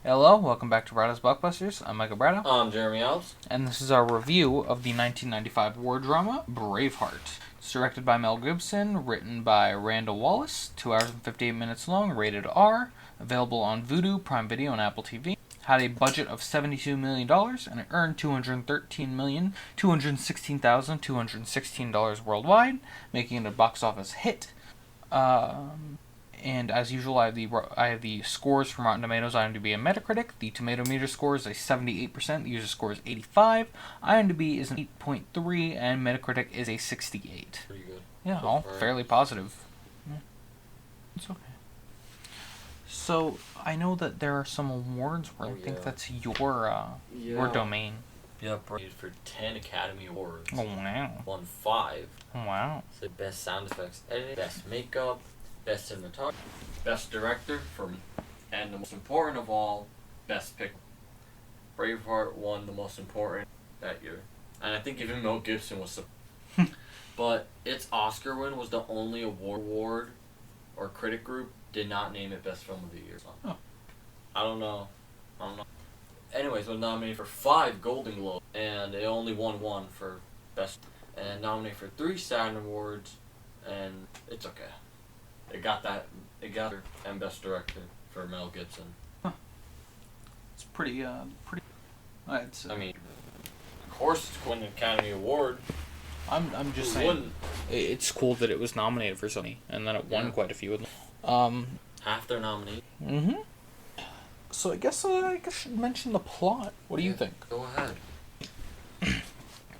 Hello, welcome back to Bradow's Blockbusters. I'm Michael Bradow. I'm Jeremy Alves. And this is our review of the 1995 war drama, Braveheart. It's directed by Mel Gibson, written by Randall Wallace, 2 hours and 58 minutes long, rated R, available on Vudu, Prime Video, and Apple TV. Had a budget of $72 million, and it earned $213,216,216 worldwide, making it a box office hit. And as usual, I have the scores from Rotten Tomatoes, IMDb, and Metacritic. The Tomato Meter score is a 78%. The user score is 85. IMDb is an 8.3, and Metacritic is a 68. Pretty good. Yeah, all fairly positive. Yeah. It's okay. So I know that there are some awards where I think that's your domain. Yeah, for 10 Academy Awards. Oh wow! Won 5. Oh wow! So best sound effects editing, best makeup, best cinematography, best director and the most important of all, best pick. Braveheart won the most important that year, and I think even Mel Gibson was. But its Oscar win was the only award or critic group did not name it best film of the year. So. Oh. I don't know. Anyways, it was nominated for 5 Golden Globes, and it only won 1 for best, and nominated for 3 Saturn Awards, and it's okay. It got and best director for Mel Gibson. Huh. It's pretty. I mean, of course, it's winning an Academy Award. I'm just saying. It's cool that it was nominated for something, and then it won quite a few of them. Half their nominee. Mm-hmm. So I guess I should mention the plot. What do you think? Go ahead.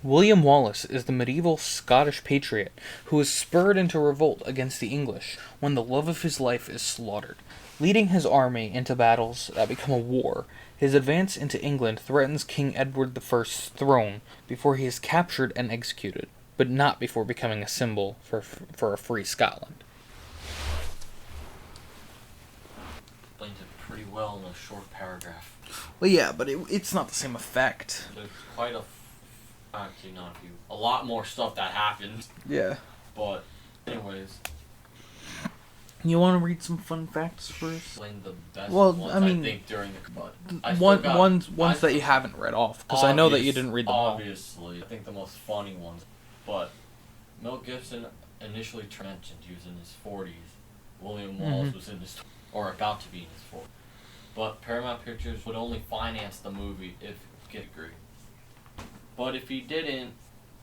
William Wallace is the medieval Scottish patriot who is spurred into revolt against the English when the love of his life is slaughtered. Leading his army into battles that become a war, his advance into England threatens King Edward I's throne before he is captured and executed, but not before becoming a symbol for a free Scotland. Explains it pretty well in a short paragraph. Well, yeah, but it's not the same effect. There's quite a lot more stuff that happens. Yeah. But, anyways. You want to read some fun facts first? Explain the best ones, I think, during the... Ones that you haven't read off, because I know that you didn't read them all. Obviously. I think the most funny ones. But Mel Gibson initially mentioned he was in his 40s. William Wallace was in his... or about to be in his 40s. But Paramount Pictures would only finance the movie if he agreed. But if he didn't,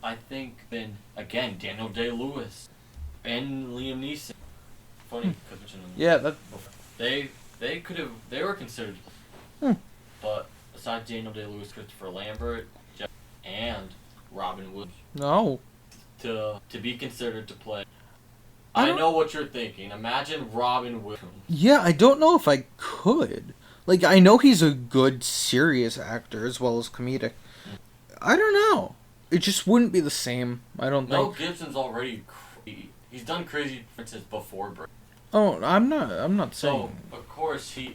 I think then, again, Daniel Day-Lewis and Liam Neeson. Funny, because they were considered. But besides Daniel Day-Lewis, Christopher Lambert, and Robin Williams. No. To be considered to play. I know what you're thinking. Imagine Robin Williams. Yeah, I don't know if I could. Like, I know he's a good, serious actor as well as comedic. I don't know. It just wouldn't be the same, I don't think. Mel Gibson's already he's done crazy performances before Braveheart. Oh, I'm not saying. So, of course I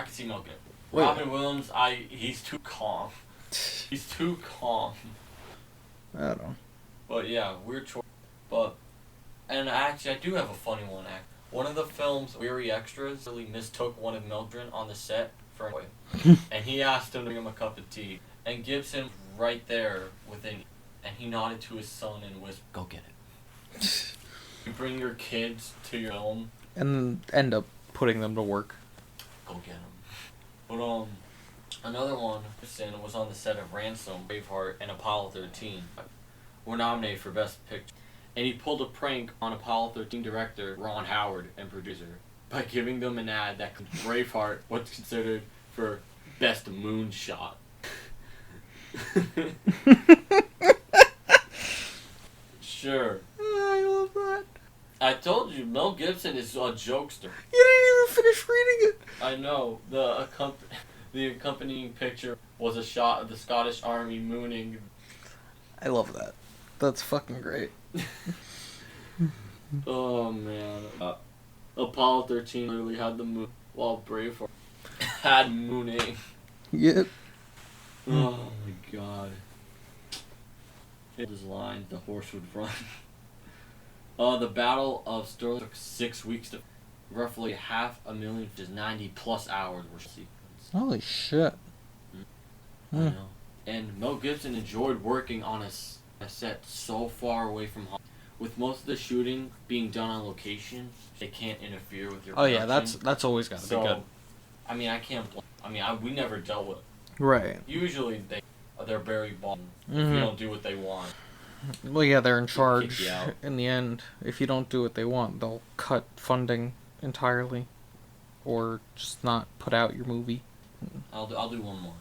can see Mel Gibson. Robin Williams, he's too calm. He's too calm. I don't know. But yeah, weird choice. And actually, I do have a funny one. One of the film's weary extras really mistook one of Mildred on the set for a boy. And he asked him to bring him a cup of tea. And Gibson right there within, and he nodded to his son and whispered, "Go get it." You bring your kids to your home and end up putting them to work. Go get them. But another one was on the set of Ransom, Braveheart, and Apollo 13. Were nominated for Best Picture. And he pulled a prank on Apollo 13 director Ron Howard and producer by giving them an ad that Braveheart was considered for Best Moonshot. Sure. I love that. I told you, Mel Gibson is a jokester. You didn't even finish reading it. I know. The accompanying picture was a shot of the Scottish Army mooning. I love that. That's fucking great. Oh, man. Apollo 13 literally had the moon, while Braveheart had mooning. Yep. Oh, my God. His line, the horse would run. The Battle of Stirling took 6 weeks to roughly 500,000, which is 90 plus hours were sequence. Holy shit. I know. And Mel Gibson enjoyed working on a set so far away from home. With most of the shooting being done on location, they can't interfere with your production. Yeah, that's always got to be good. I mean, I can't blame. I mean, we never dealt with it. Right. Usually, they're very bald if you don't do what they want. Well, yeah, they're in They'll charge kick you out. in the end. If you don't do what they want, they'll cut funding entirely. Or just not put out your movie. I'll do one more.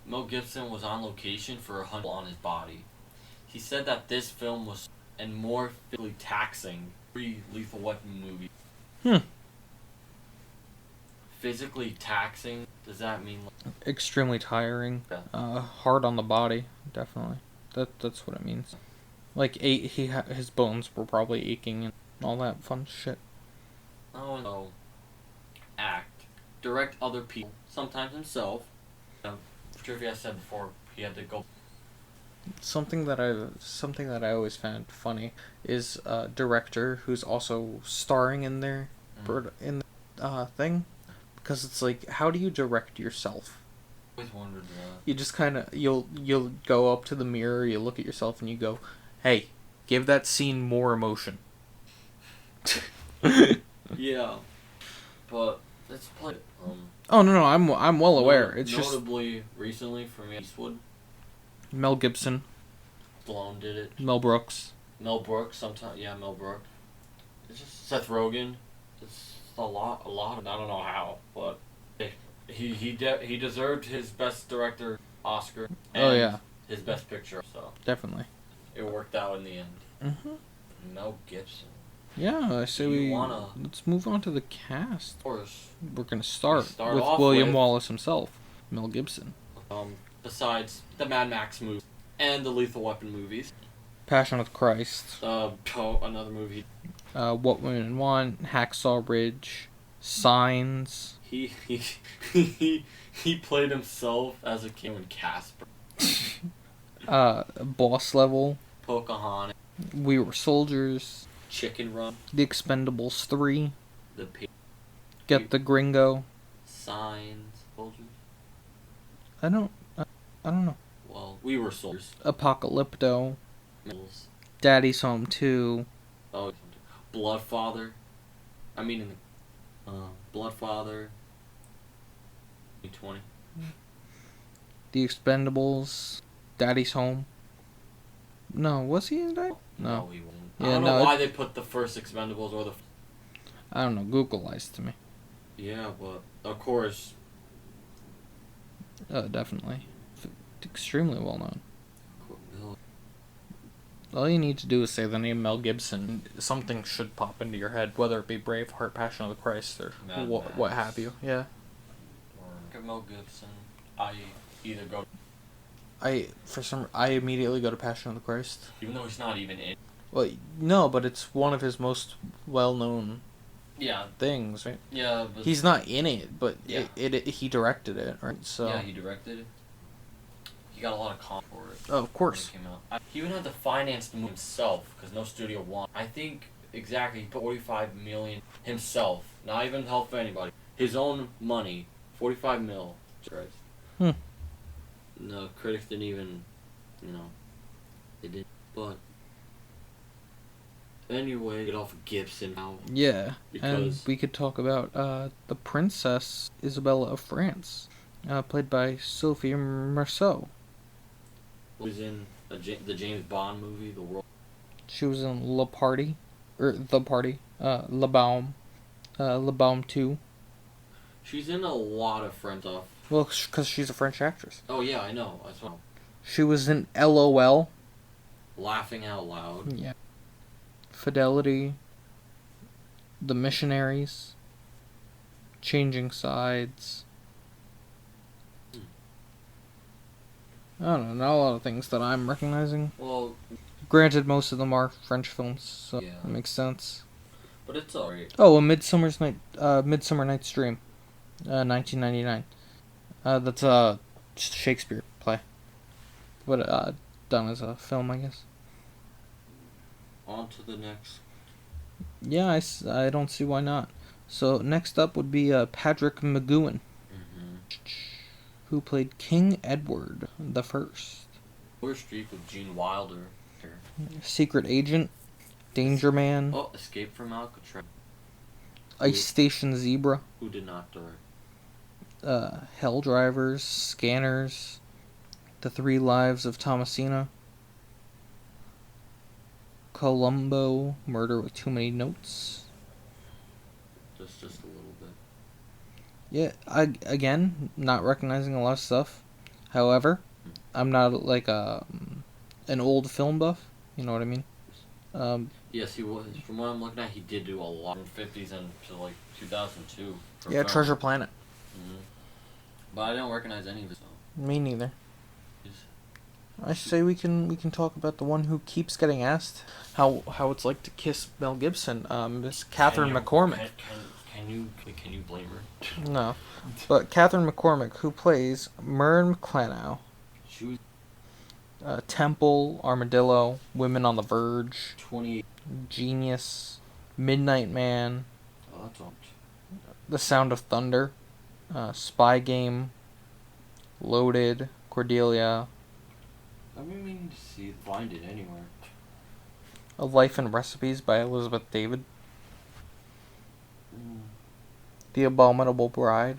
Mel Gibson was on location for a hunt on his body. He said that this film was and more physically taxing pre-Lethal Weapon movie. Physically taxing? Does that mean Extremely tiring. Yeah. Hard on the body, definitely. That's what it means. Like his bones were probably aching and all that fun shit. Oh no. Act. Direct other people. Sometimes himself. Trivia said before he had to go. Something that I always found funny is a director who's also starring in there in the thing, because it's like, how do you direct yourself? I always wondered that. You just kind of you'll go up to the mirror, you look at yourself, and you go, "Hey, give that scene more emotion." Yeah, but let's play. Oh no, I'm well aware. It's notably recently for me, Eastwood. Mel Gibson. Stallone did it. Mel Brooks. Mel Brooks sometimes. Yeah, Mel Brooks. It's just Seth Rogen. It's a lot. I don't know how, but he deserved his best director Oscar. And his best picture. So definitely. It worked out in the end. Mhm. Mel Gibson. Yeah, I say let's move on to the cast. Of course. We're gonna start with William Wallace himself, Mel Gibson. Besides the Mad Max movies and the Lethal Weapon movies. Passion of the Christ. Another movie. What Women Want, Hacksaw Ridge, Signs. He played himself as a king in Casper. Boss Level. Pocahontas. We Were Soldiers. Chicken Run. The Expendables 3. Get the Gringo. Signs. Soldiers. I don't know. Well, We Were Soldiers. Apocalypto. Mills. Daddy's Home 2. Oh, Bloodfather. I mean, in the Bloodfather. 2020. The Expendables. Daddy's Home. No, was he in that? No, he wasn't. Yeah, I don't know why they put the first Expendables or the. I don't know. Google lies to me. Yeah, but of course. Definitely. Extremely well known. All you need to do is say the name Mel Gibson. Something should pop into your head, whether it be Braveheart, Passion of the Christ, or what have you. Yeah. Or Mel Gibson. I either go. I immediately go to Passion of the Christ. Even though he's not even in. Well, no, but it's one of his most well-known. Things, right? Yeah, but he's not in it, but he directed it, right? So yeah, he directed it. He got a lot of comp for it. Oh, of course. When it came out. He even had to finance the movie himself because no studio wanted. I think exactly he put $45 million himself, not even help anybody. His own money, $45 million. Right. No, critics didn't even, they didn't. But anyway, get off of Gibson now. Yeah, and we could talk about the Princess Isabella of France, played by Sophie Marceau. Who was in the James Bond movie, The World. She was in La Party, La Baume 2. She's in a lot of French stuff. Well, because she's a French actress. Oh yeah, I know. That's well. She was in LOL. Laughing Out Loud. Yeah. Fidelity. The Missionaries. Changing Sides. I don't know, not a lot of things that I'm recognizing. Well, granted, most of them are French films, so yeah. That makes sense. But it's alright. Oh, A Midsummer Night's Dream, 1999. That's a Shakespeare play, but done as a film, I guess. On to the next. Yeah, I don't see why not. So next up would be Patrick McGoohan. Mm-hmm. who played King Edward the First. Streak with Gene Wilder. Secret Agent, Danger Man. Oh, Escape from Alcatraz. Ice Station Zebra. Who did not direct? Hell Drivers, Scanners, The 3 Lives of Thomasina, Columbo, Murder with Too Many Notes. Just a little bit. Yeah, again, not recognizing a lot of stuff. However, I'm not like an old film buff. You know what I mean? Yes, he was. From what I'm looking at, he did do a lot in the 50s and to like 2002. Yeah, Treasure Planet. Mm-hmm. But I don't recognize any of it. So. Me neither. I say we can talk about the one who keeps getting asked how it's like to kiss Mel Gibson. Miss Catherine McCormick. Can you blame her? No, but Catherine McCormick, who plays Myrn McClanow. She was Temple, Armadillo, Women on the Verge, 28. Genius, Midnight Man, Oh, that's all. The Sound of Thunder, Spy Game, Loaded, Cordelia, I've been meaning to find it anywhere. A Life and Recipes by Elizabeth David, The Abominable Bride.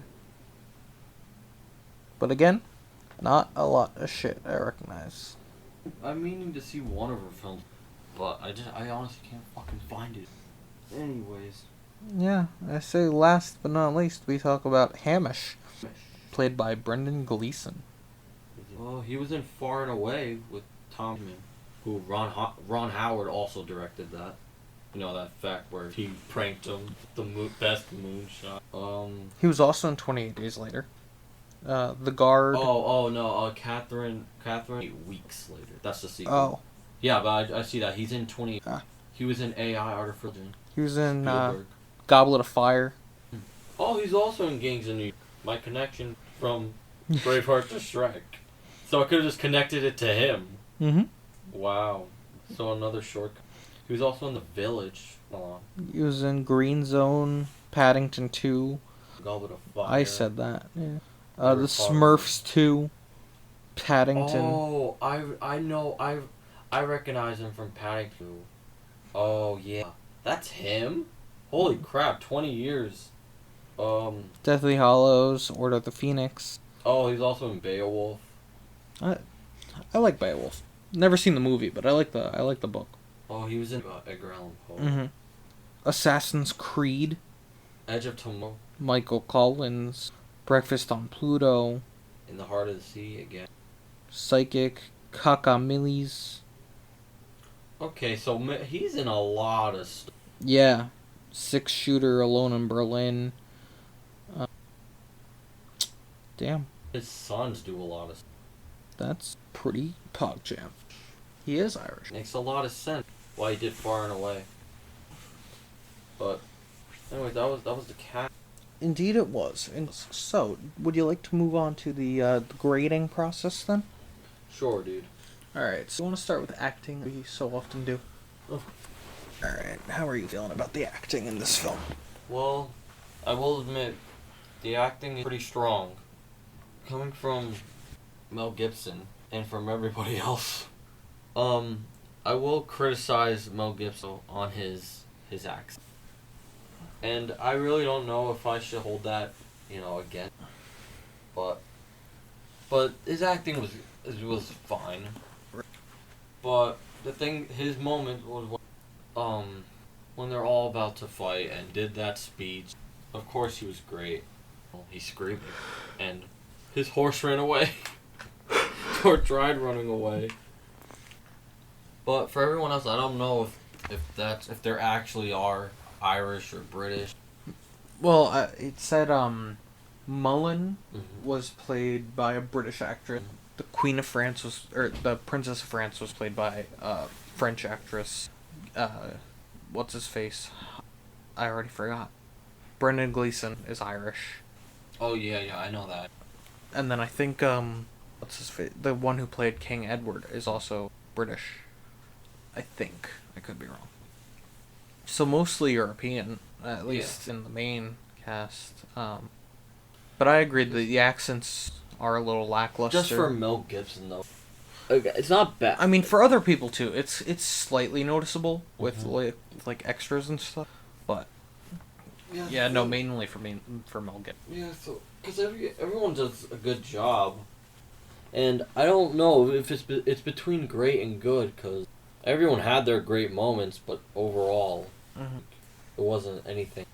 But again, not a lot of shit I recognize. I'm meaning to see one of her films, but I honestly can't fucking find it. Anyways. Yeah, I say last but not least, we talk about Hamish, played by Brendan Gleeson. Well, he was in Far and Away with Tom Hanks, who Ron Howard also directed that. You know, that fact where he pranked him, the best moonshot. He was also in 28 Days Later. The Guard. Oh no, Catherine 8 Weeks Later. That's the sequel. Oh. Yeah, but I see that. He's in 20. He was in AI Artificial. He was in Goblet of Fire. Oh, he's also in Gangs of New York. My connection from Braveheart to Shrek. So I could have just connected it to him. Mm-hmm. Wow. So another shortcut. He was also in The Village. He was in Green Zone, Paddington 2. Goblet of Fire. I said that. Yeah. The Smurfs 2. Paddington. Oh, I know. I recognize him from Paddington. Oh yeah, that's him. Holy crap! 20 years. Deathly Hallows, Order of the Phoenix. Oh, he's also in Beowulf. I like Beowulf. Never seen the movie, but I like the book. Oh, he was in Edgar Allan Poe. Mm-hmm. Assassin's Creed. Edge of Tomorrow. Michael Collins. Breakfast on Pluto. In the Heart of the Sea again. Psychic. Kakamillis. Okay, so he's in a lot of stuff. Yeah. 6-Shooter, Alone in Berlin. Damn. His sons do a lot of stuff. That's pretty PogChamp. He is Irish. Makes a lot of sense why he did Far and Away. But anyway, that was the cat. Indeed it was. And so, would you like to move on to the grading process then? Sure, dude. Alright, so you want to start with acting, we so often do. Oh. Alright, how are you feeling about the acting in this film? Well, I will admit, the acting is pretty strong. Coming from Mel Gibson, and from everybody else. I will criticize Mel Gibson on his accent. And I really don't know if I should hold that, again. But his acting was fine. But the thing, his moment was when they're all about to fight and did that speech. Of course he was great. He screamed, and his horse ran away. Or tried running away. But for everyone else, I don't know if they actually are Irish or British. Well, it said Mullen was played by a British actress. The Queen of France the Princess of France was played by a French actress. What's his face? I already forgot. Brendan Gleeson is Irish. Oh yeah, I know that. And then I think what's his face? The one who played King Edward is also British. I think. I could be wrong. So mostly European, at least in the main cast. But I agree that the accents are a little lackluster. Just for Mel Gibson, though. Okay, it's not bad. I mean, for other people too, it's slightly noticeable with like extras and stuff, but no, mainly for Mel Gibson. Yeah, so because everyone does a good job, and I don't know if it's between great and good, because everyone had their great moments, but overall, it wasn't anything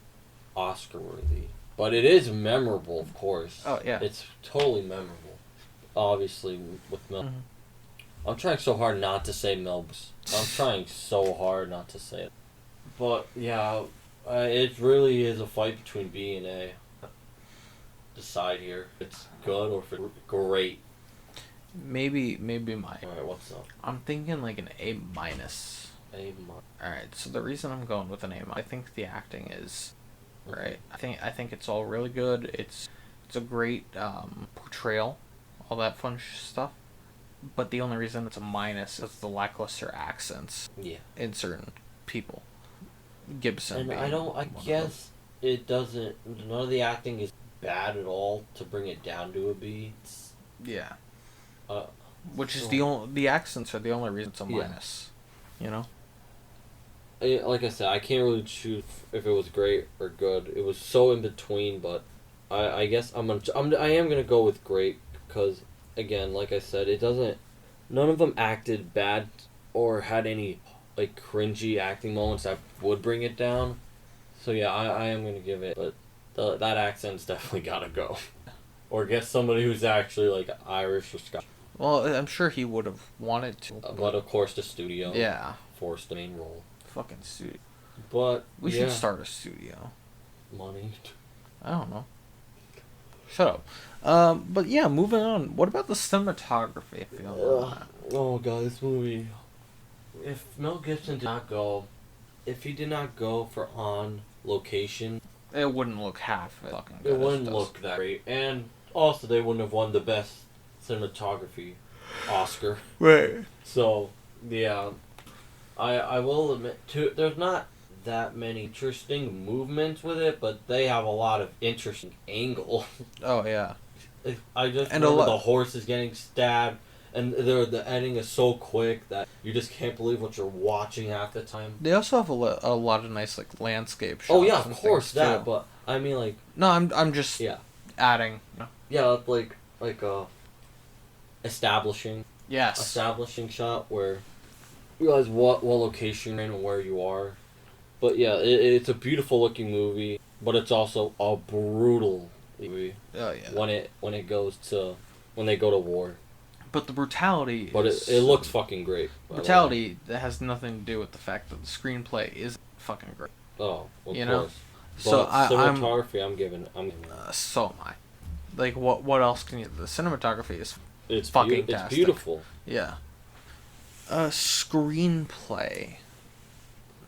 Oscar worthy. But it is memorable, of course. Oh yeah, it's totally memorable. Obviously, with Mel. I'm trying so hard not to say Melbs. I'm trying so hard not to say it. But, yeah, it really is a fight between B and A. Decide here if it's good or if it's great. Maybe my... Alright, what's up? I'm thinking like an A minus. Alright, so the reason I'm going with an A minus, I think the acting is... Right. I think it's all really good. It's a great portrayal. All that fun stuff. But the only reason it's a minus is the lackluster accents in certain people. Gibson. And I guess it doesn't, none of the acting is bad at all to bring it down to a B. Yeah. Which is the accents are the only reason it's a minus. You know? Like I said, I can't really choose if it was great or good. It was so in between, but I guess I am gonna go with great, because again, like I said, none of them acted bad or had any like cringy acting moments that would bring it down. So yeah, I am gonna give it, but that accent's definitely gotta go. Or get somebody who's actually like Irish or Scottish. Well, I'm sure he would have wanted to. But of course the studio forced the main role. Fucking studio. But we should start a studio. Money. I don't know. Shut up. But yeah, moving on. What about the cinematography? Oh god, this movie. If Mel Gibson if he did not go for on location, it wouldn't look half fucking good. It wouldn't look that great, and also they wouldn't have won the best cinematography Oscar. Right. So yeah, I will admit too, there's not that many interesting movements with it, but they have a lot of interesting angle. Oh yeah. I just remember the horse is getting stabbed, and the editing is so quick that you just can't believe what you're watching half the time. They also have a lot of nice like landscape shots. Oh yeah, of course that, but I mean like. No, I'm just adding. No. Yeah, like establishing. Yes. Establishing shot where you realize what location you're in and where you are. But yeah, it's a beautiful looking movie, but it's also a brutal movie. Oh yeah. When they go to war. But the brutality. But it looks fuking great. Brutality that has nothing to do with the fact that the screenplay is fucking great. Oh, of course. Know? But so cinematography, I'm giving. So am I. Like what else can you? The cinematography is it's fucking it's beautiful. Yeah. Screenplay.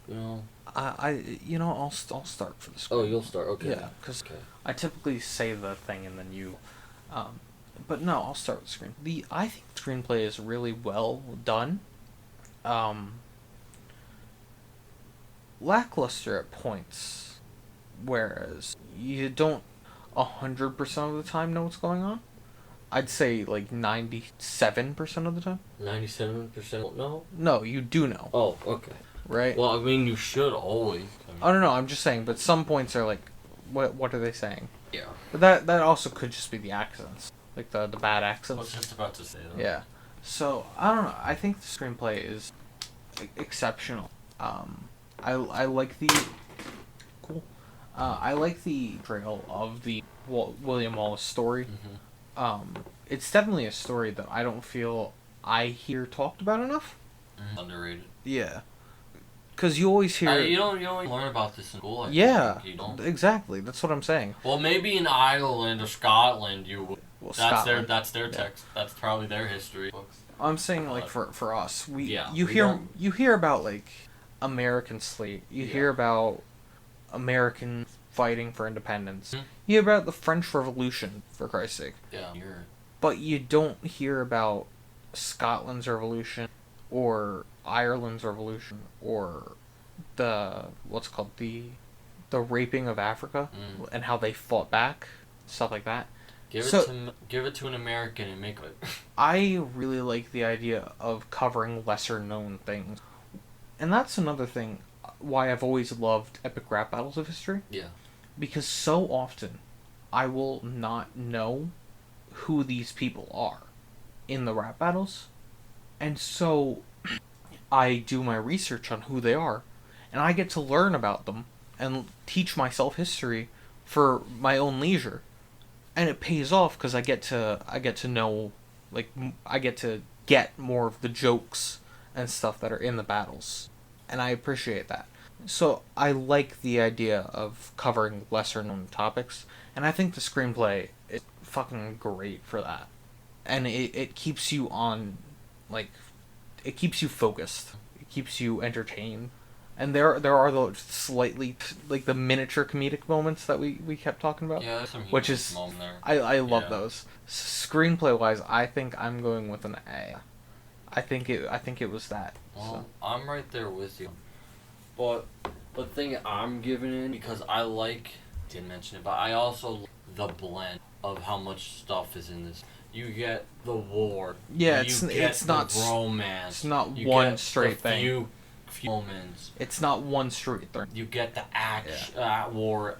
No. I'll start for the screenplay. Oh, you'll start. Okay. Yeah, because I typically say the thing and then you, but no, I'll start with screen. I think the screenplay is really well done. Lackluster at points, whereas you don't 100% of the time know what's going on. I'd say like 97% of the time. 97% no? No, you do know. Oh, okay. Right? Well, I mean, you should always. I don't know, I'm just saying, but some points are like, what are they saying? Yeah. But that also could just be the accents. Like the bad accents. I was just about to say that. Yeah. So, I don't know, I think the screenplay is exceptional. I like the... Cool. I like the trail of the William Wallace story. It's definitely a story that I don't feel I hear talked about enough. Underrated. Yeah. Because you always hear... You don't learn about this in school. You don't. Exactly. That's what I'm saying. Well, maybe in Ireland or Scotland you would. Well, that's their text. That's probably their history books. I'm saying like for us, you hear about like American slave. You hear about American fighting for independence. You hear about the French Revolution, for Christ's sake. Yeah. But you don't hear about Scotland's revolution or Ireland's revolution or the raping of Africa and how they fought back, stuff like that. Give it to an American and make it. I really like the idea of covering lesser known things. And that's another thing why I've always loved epic rap battles of history. Yeah. Because so often I will not know who these people are in the rap battles. And so I do my research on who they are, and I get to learn about them and teach myself history for my own leisure. And it pays off because I get to know, like, I get to get more of the jokes and stuff that are in the battles. And I appreciate that. So I like the idea of covering lesser known topics, and I think the screenplay is fucking great for that. And it keeps you on, like, it keeps you focused. It keeps you entertained. And there are those slightly, like, the miniature comedic moments that we kept talking about. Yeah, there's some which is, moment there. I love those. Screenplay wise, I think I'm going with an A. I think it was that. Well, So. I'm right there with you. But the thing I'm giving it, because I didn't mention it, but I also like the blend of how much stuff is in this. You get the war. Yeah, it's not romance. It's not one straight thing. Few moments. It's not one straight thing. You get the action, war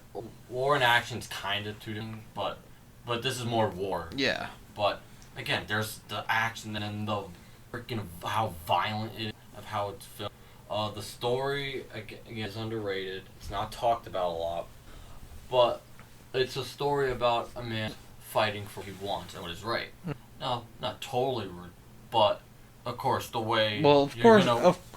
and action's kind of two different, but this is more war. Yeah. But again, there's the action and the freaking how violent it is, of how it's filmed. The story again is underrated. It's not talked about a lot, but it's a story about a man fighting for what he wants and what is right. No, not totally rude, but of course the way. Well,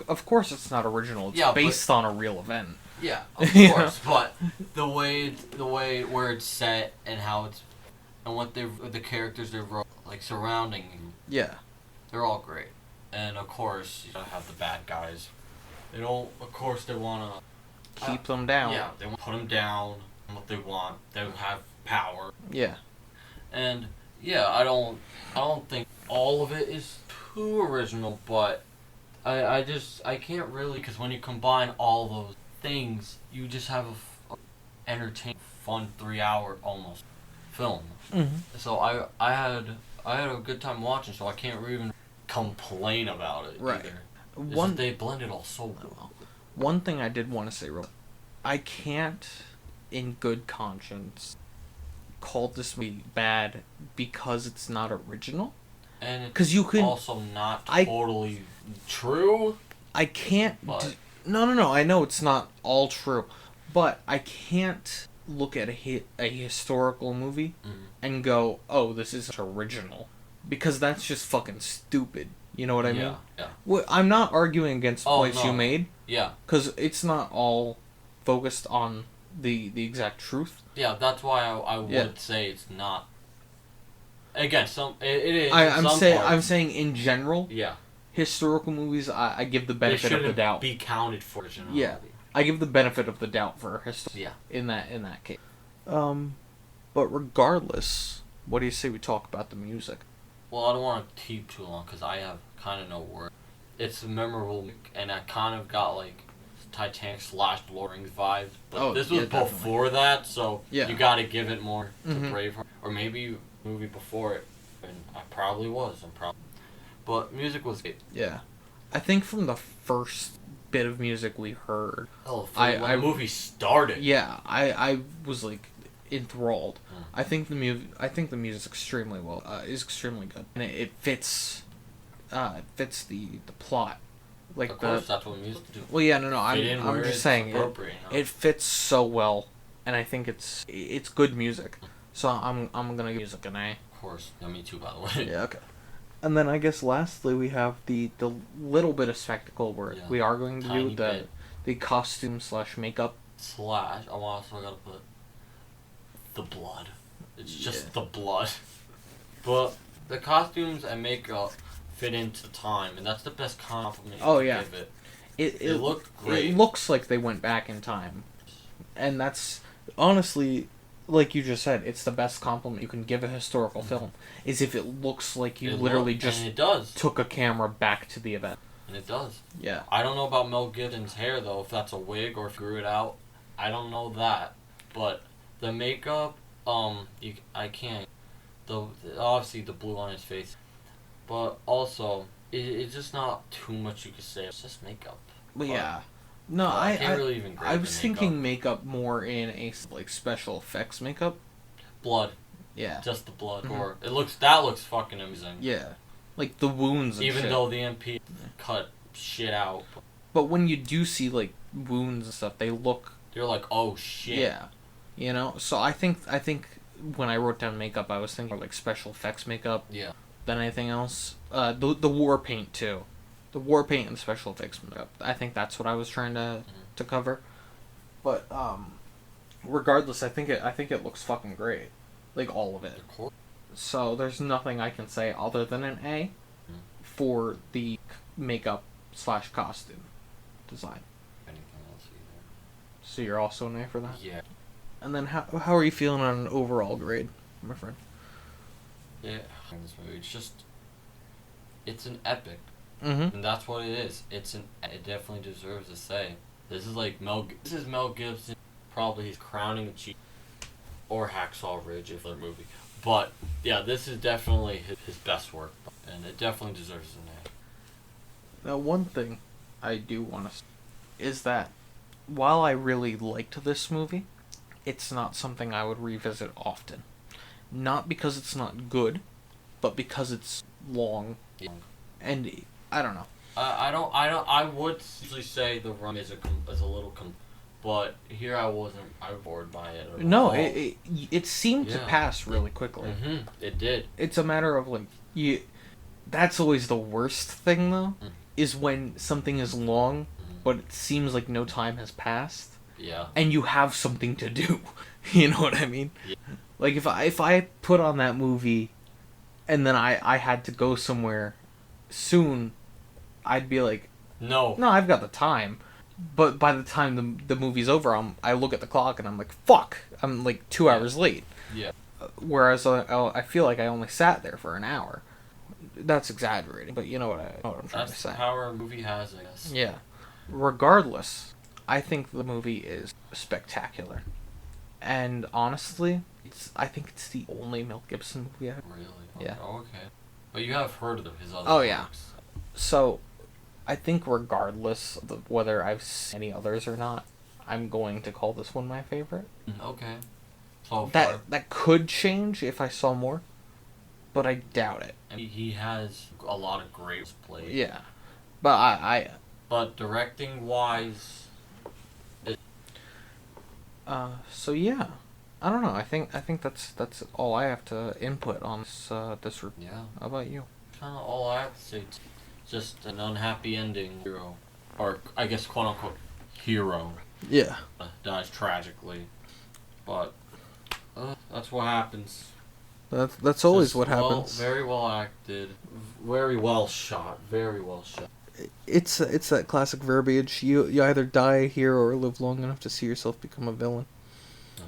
of course, it's not original. It's based on a real event. Yeah, of course, but the way where it's set and how it's and what the characters they've wrote, like surrounding you. Yeah. They're all great, and of course you gotta have the bad guys. They don't. Of course, they wanna keep them down. Yeah, they want to put them down. What they want, they have power. Yeah. And yeah, I don't think all of it is too original, but I can't really, because when you combine all those things, you just have a entertaining, fun 3-hour almost film. Mm-hmm. So I had a good time watching, so I can't even complain about it either. They blend it all so well. One thing I did want to say I can't, in good conscience, call this movie bad because it's not original. And it's 'cause you could also not totally true. I can't. No. I know it's not all true, but I can't look at a historical movie and go, "Oh, this is original," because that's just fucking stupid. You know what I mean? Yeah. Well, I'm not arguing against points you made. Yeah. Because it's not all focused on the exact truth. Yeah, that's why I would say it's not. Again, it is. I'm saying in general. Yeah. Historical movies, I give the benefit of the doubt. Be counted for originality. Yeah, I give the benefit of the doubt for history. Yeah. In that case. But regardless, what do you say we talk about the music? Well, I don't want to keep too long because I have kind of no word. It's memorable, and I kind of got like Titanic / Lord of the Rings vibes. But this was before that, so you got to give it more to Braveheart, or maybe a movie before it. And I probably was. But music was good. Yeah, I think from the first bit of music we heard, when the movie started. Yeah, I was like enthralled. I think the music's extremely well. Is extremely good, and it fits. Fits the plot. Like of course, that's what music do. Well, yeah, no. I'm just saying it fits so well, and I think it's good music. So I'm gonna give music an A. Of course, yeah, me too. By the way. Yeah. Okay. And then I guess lastly we have the little bit of spectacle where we are going to do the costume / makeup. / I also gotta put the blood. It's just the blood. But the costumes and makeup fit into time, and that's the best compliment you can give it. It looked great. It looks like they went back in time. And that's honestly, like you just said, it's the best compliment you can give a historical film, is if it looks like you literally just took a camera back to the event. And it does. Yeah. I don't know about Mel Gibson's hair, though, if that's a wig or if he grew it out. I don't know that. But the makeup, I can't. obviously the blue on his face, but also it's just not too much you could say. It's just makeup. But yeah. No, I can't really even grade I the was makeup. thinking makeup more in a like special effects makeup. Blood. Yeah. Just the blood. Mhm. Or that looks fucking amazing. Yeah. Like the wounds and Even shit. though the MP cut shit out. But when you do see like wounds and stuff, they look. You're like, oh shit. Yeah. You know. So I think when I wrote down makeup, I was thinking like special effects makeup. Yeah. Than anything else. The war paint too. The war paint and special effects makeup. I think that's what I was trying to cover. But regardless, I think it looks fucking great. Like all of it. So there's nothing I can say other than an A for the makeup / costume design. Anything else either. So you're also an A for that? Yeah. And then how are you feeling on an overall grade, my friend? Yeah. This movie, it's an epic. Mm-hmm. And that's what it is. It definitely deserves a say. This is Mel Gibson, probably his crowning achievement, or Hacksaw Ridge if they're a movie. But yeah, this is definitely his best work, and it definitely deserves an A. Now, one thing I do want to say is that while I really liked this movie, it's not something I would revisit often. Not because it's not good, but because it's long, and I don't know. I would usually say the run is a little, but here I was bored by it. No, it seemed to pass really quickly. Mm-hmm. It did. It's a matter of like that's always the worst thing though, is when something is long, but it seems like no time has passed. Yeah. And you have something to do. You know what I mean? Yeah. Like if I put on that movie, and then I had to go somewhere soon, I'd be like, no, I've got the time. But by the time the movie's over, I look at the clock and I'm like, fuck, I'm like 2 hours late. Yeah. Whereas I feel like I only sat there for an hour. That's exaggerating, but you know what I'm trying to say. That's the power a movie has, I guess. Yeah. Regardless, I think the movie is spectacular. And honestly, I think it's the only Mel Gibson movie I've... Really? Yeah. Oh, okay. But you have heard of his other Oh, yeah. works. So, I think regardless of whether I've seen any others or not, I'm going to call this one my favorite. Okay. So that could change if I saw more, but I doubt it. and he has a lot of great plays. Yeah. But But directing wise... So yeah. I don't know. I think that's all I have to input on this review. Yeah. How about you? Kind of all I have to say. Just an unhappy ending. Hero, or I guess quote unquote hero, Yeah. dies tragically. But that's what happens. That's always what happens. Very well acted. Very well shot. Very well shot. It's that classic verbiage. You either die a hero or live long enough to see yourself become a villain. No.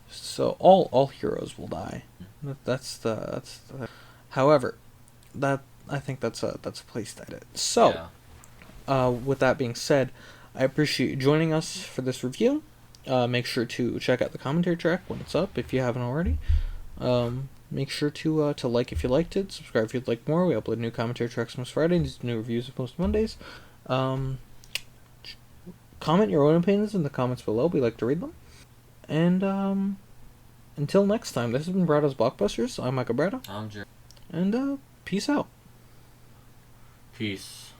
So all heroes will die. That's the. However, I think that's a place to edit. So, with that being said, I appreciate you joining us for this review. Make sure to check out the commentary track when it's up if you haven't already. Make sure to like if you liked it, subscribe if you'd like more. We upload new commentary tracks most Fridays, new reviews most Mondays. Comment your own opinions in the comments below. We like to read them. And until next time, this has been Bradow's Blockbusters. I'm Michael Bradow. I'm Jerry. And peace out. Peace.